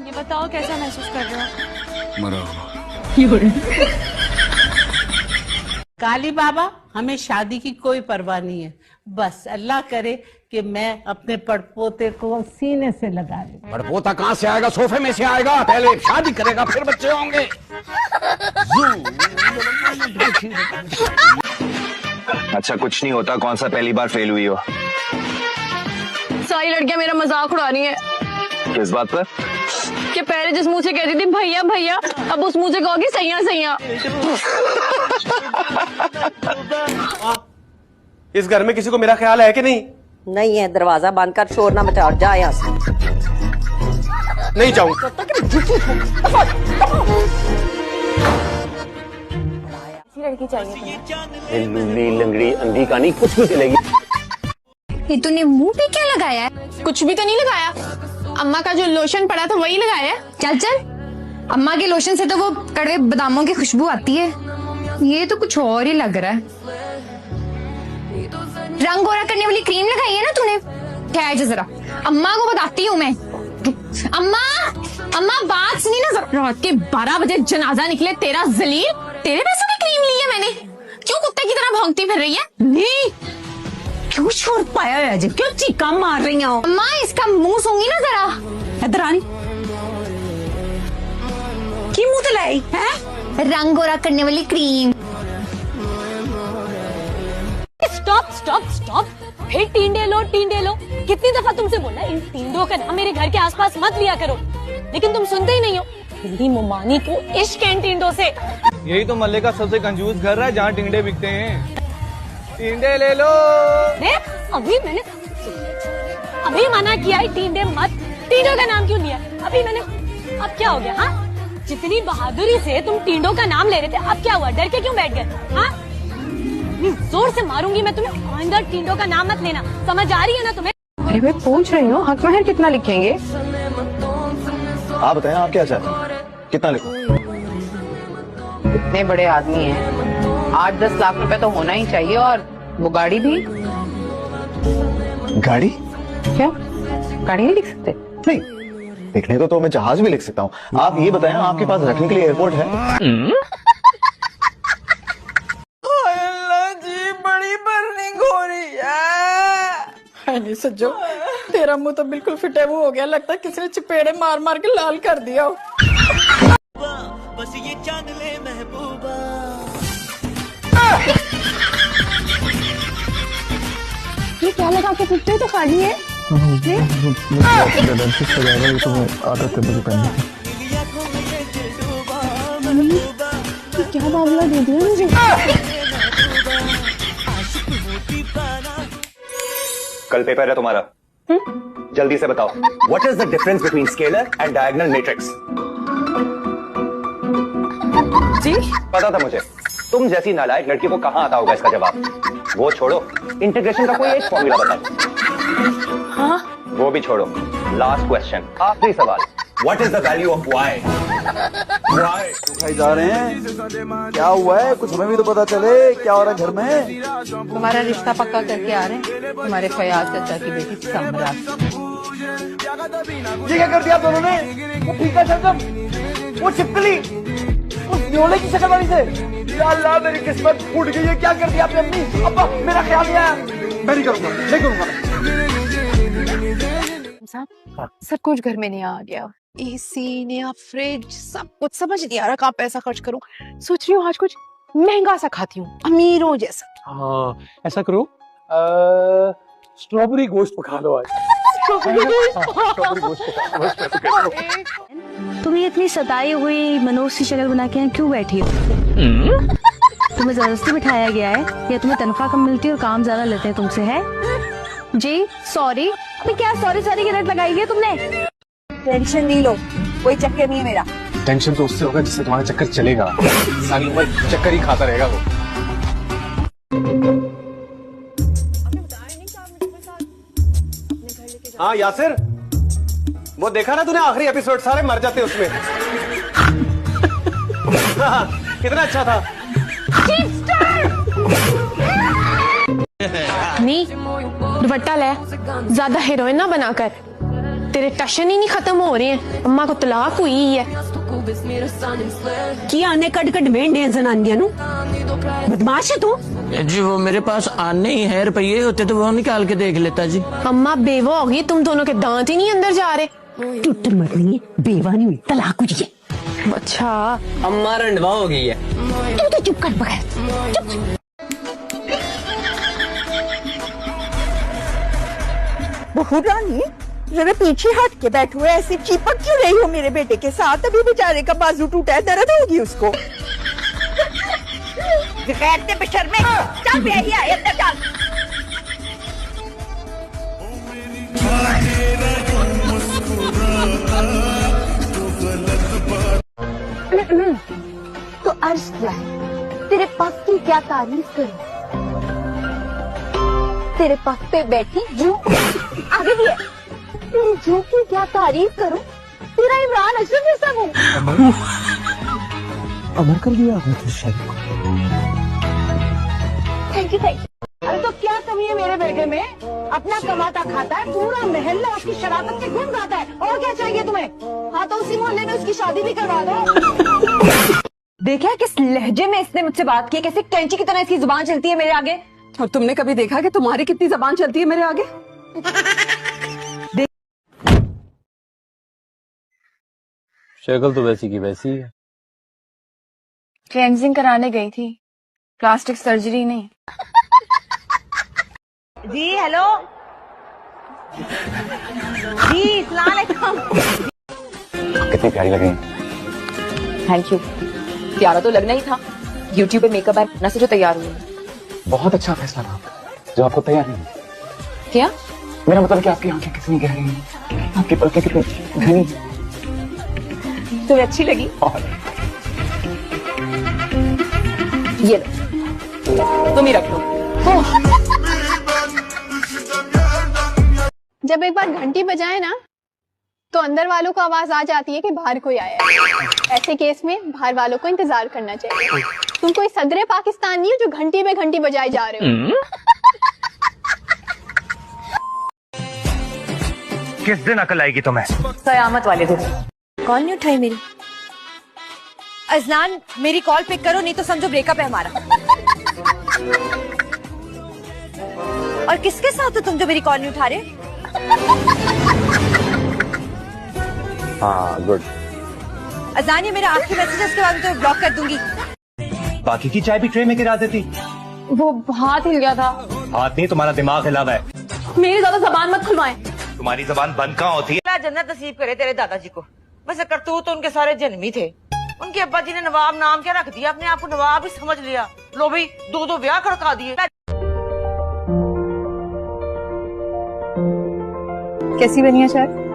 ये बताओ कैसा महसूस कर रहे हो? मरा हुआ। काली बाबा, हमें शादी की कोई परवाह नहीं है, बस अल्लाह करे कि मैं अपने पड़पोते को सीने से लगा लूं। पड़पोता कहाँ से आएगा? सोफे में से आएगा। पहले शादी करेगा फिर बच्चे होंगे। अच्छा कुछ नहीं होता, कौन सा पहली बार फेल हुई हो? सारी लड़कियां मेरा मजाक उड़ा रही हैं। किस बात पर? कि पहले जिस मुंह से कहती थी भैया भैया, अब उस मुंह से कहोगी सैया सैया। इस घर में किसी को मेरा ख्याल है कि नहीं? नहीं है, दरवाजा बंद कर, शोर ना मचा, जा यहाँ से। नहीं जाऊंगा। लड़की चाहिए लूली लंगड़ी अंधी का नहीं, कुछ भी चलेगी। ये तूने मुंह पे क्या लगाया है? कुछ भी तो नहीं लगाया, अम्मा का जो लोशन पड़ा था वही लगाया है। चल चल, अम्मा के लोशन से तो वो कड़वे बादामों की खुशबू आती है, ये तो कुछ और ही लग रहा है। रंग गोरा करने वाली क्रीम लगाई है ना तूने? ठहर जा जरा, अम्मा को बताती हूँ मैं। अम्मा अम्मा बात सुनी ना जरा। रात के 12 बजे जनाजा निकले तेरा जलील, तेरे पैसों की क्रीम ली है मैंने। क्यों कुत्ते की तरह भौंकती फिर रही है? नहीं क्यों शोर पाया है जी? क्यों चीका मार रही हो? अम्मा इसका मुंह सूंगी ना जरा। इधर आनी की मुंह तलाई है? रंग गोरा करने वाली क्रीम। स्टॉप स्टॉप स्टॉप, फिर टींडे लो टींडे लो। कितनी दफा तुमसे बोला इन टींडों का नाम मेरे घर के आसपास मत लिया करो, लेकिन तुम सुनते ही नहीं हो। मेरी मुमानी को इश्क है इन टींडों से। यही तो मल्ले का सबसे कंजूस घर है जहाँ टिंडे बिकते हैं। टिंडे ले लो। अभी मैंने अभी मना किया है, टींडे मत। टींडों का नाम क्यों लिया अभी मैंने? अब क्या हो गया? हाँ, जितनी बहादुरी से तुम टींडों का नाम ले रहे थे, अब क्या हुआ? डर के क्यों बैठ गए? हाँ, जोर से मारूंगी मैं तुम्हें। आइंदा टींडों का नाम मत लेना, समझ आ रही है ना तुम्हें? अरे मैं पूछ रही हूँ, हक महर कितना लिखेंगे? आप बताएं, आप क्या चाहते हैं? कितना लिखूं? इतने बड़े आदमी हैं, 8-10 लाख रुपए तो होना ही चाहिए। और वो गाड़ी भी। गाड़ी? क्या गाड़ी नहीं लिख सकते? नहीं, लिखने तो मैं जहाज भी लिख सकता हूँ। आप ये बताएं, आपके पास रखने के लिए एयरपोर्ट है? जी बड़ी बर्निंग हो रही है। नहीं सज्जो, तेरा मुंह तो बिल्कुल फिटे मुंह हो गया, लगता है किसी ने चपेड़े मार मार के लाल कर दिया हो। बस ये जान ले महबूबा। ये क्या लगा के फिरते हो? तो खाली है। क्या बाबला दे दिया मुझे? कल पेपर है तुम्हारा, जल्दी से बताओ। What is the difference between scalar and diagonal matrix? जी पता था मुझे, तुम जैसी नालायक लड़की को कहाँ आता होगा इसका जवाब। वो छोड़ो, इंटीग्रेशन का कोई एक फॉर्मूला बताओ। हाँ, वो भी छोड़ो, लास्ट क्वेश्चन, आखिरी सवाल। What is the value of Y? Y खाई जा रहे हैं, क्या हुआ है? कुछ हमें भी तो पता चले, क्या हो रहा है घर में? तुम्हारा रिश्ता पक्का करके आ रहे हैं तुम्हारे फयाज चाचा की बेटी समरा। ये क्या कर दिया आप दोनों ने? वो फीका शलजम, वो छिपकली, उस न्योले की शक्ल वाली से। या अल्लाह, मेरी किस्मत फूट गई है। क्या कर दिया आपने अपनी? अब्बा, मेरा ख्याल नहीं आया। मैं नहीं करूंगा, नहीं करूंगा। सब कुछ घर में नहीं आ गया, एसी नया फ्रिज, सब कुछ समझ नहीं आ रहा कहाँ पैसा खर्च करूं। सोच रही हूँ आज कुछ महंगा सा खाती हूँ, अमीरों जैसा। हाँ, ऐसा करो, स्ट्रॉबेरी गोश्त पका लो आज। स्ट्रॉबेरी गोश्त पका लो, पैसे करो। तुम्हें इतनी सताई हुई मनोज सी शक्ल बना के क्यों बैठी हो? तुम्हें जबरदस्ती बिठाया गया है या तुम्हें तनख्वाह कम मिलती है और काम ज्यादा लेते हैं तुमसे? है जी सॉरी। अभी क्या सॉरी सॉरी की रट लगाई है तुमने? टेंशन नहीं लो, कोई चक्कर नहीं है मेरा। टेंशन तो उससे होगा जिससे तुम्हारा चक्कर चलेगा। सारी उम्र चक्कर ही खाता रहेगा वो। हाँ यासिर, वो देखा ना तूने आखिरी एपिसोड, सारे मर जाते उसमें। कितना अच्छा था। नी दुपट्टा ले, ज्यादा हीरोइन ना बनाकर, तेरे टशन ही नहीं खत्म हो रहे हैं। अम्मा को तलाक हुई है। की आने कट कट वेंडे जनानियां नु बदमाश है तू। जी वो मेरे पास आने ही है, रुपये होते तो वो निकाल के देख लेता जी। अम्मा बेवा होगी, तुम दोनों के दांत ही नहीं अंदर जा रहे। टुट मत नहीं है, बेवा नहीं हुई, तलाक हुई है। अच्छा अम्मा रंडवा हो गई है। तू तो चुप कर बगैर। बहू रानी जरा पीछे हट के बैठो, ऐसे चिपक क्यों रही हो मेरे बेटे के साथ? अभी बेचारे का बाजू टूटा है, दर्द होगी उसको। बेशर्मे, चल बे, ये अंदर चल। तो अर्ज क्या है, तेरे पग की क्या तारीफ करूं? तेरे पग पे बैठी जू आगे भी है, तेरी जू की क्या तारीफ करूं? तेरा इमरान अशरफ जैसा हूँ। अमर कर दिया आपने तो शायद। Thank you thank you. अरे तो क्या कमी है मेरे बेटे में? अपना कमाता खाता है, पूरा मोहल्ला उसकी शरारत से गुम जाता है। और क्या चाहिए तुम्हें? हाँ तो उसी मोहल्ले में उसकी शादी भी करवा दो। देखा किस लहजे में इसने मुझसे बात की, कैसे कैंची की तरह इसकी जुबान चलती है मेरे आगे। और तुमने कभी देखा कि तुम्हारी कितनी जुबान चलती है मेरे आगे? शक्ल तो वैसी की वैसी है। क्लेंजिंग कराने गई थी, प्लास्टिक सर्जरी नहीं। जी हेलो जी, सलाम अलैकुम। कितनी प्यारी लग रही है। Thank you. प्यारा तो लगना ही था, यूट्यूब पे मेकअप ऐप न से जो तैयार हुई। बहुत अच्छा फैसला रहा आपका, जो आपको तैयार नहीं। क्या? मेरा मतलब कि आपकी आंखें कितनी गहरी हैं, आपकी पलकें कितनी घनी। तुम्हें अच्छी लगी? ये लो, तुम ही रख लो। जब एक बार घंटी बजाए ना तो अंदर वालों को आवाज आ जाती है कि बाहर कोई आया है। ऐसे केस में बाहर वालों को इंतजार करना चाहिए। तुम कोई सदरे पाकिस्तान नहीं हो जो घंटी पे घंटी बजाए जा रहे हो। किस दिन अकल आएगी तुम्हें? कयामत वाले दिन। कॉल नहीं उठाई मेरी। अजलान मेरी कॉल पिक करो, नहीं तो समझो ब्रेकअप है हमारा। और किसके साथ हो तुम जो मेरी कॉल नहीं उठा रहे? हाँ गुड। अजलान ये मेरा आखिरी मैसेज है, उसके बाद मैं तो ब्लॉक कर दूंगी। बाकी की चाय भी ट्रे में गिरा देती। वो हाथ हिल गया था। हाथ नहीं, तुम्हारा दिमाग हिला हुआ है। मेरी ज्यादा जबान मत खुलवाएं। तुम्हारी जबान बंद कहाँ होती है? जन्नत नसीब करे तेरे दादाजी को। वैसे करतूत तो उनके सारे जन्मी थे। उनके अब्बा जी ने नवाब नाम क्या रख दिया, अपने आप को नवाब ही समझ लिया। लो भाई, दो ब्याह खड़का दिए। कैसी बनी है चाय?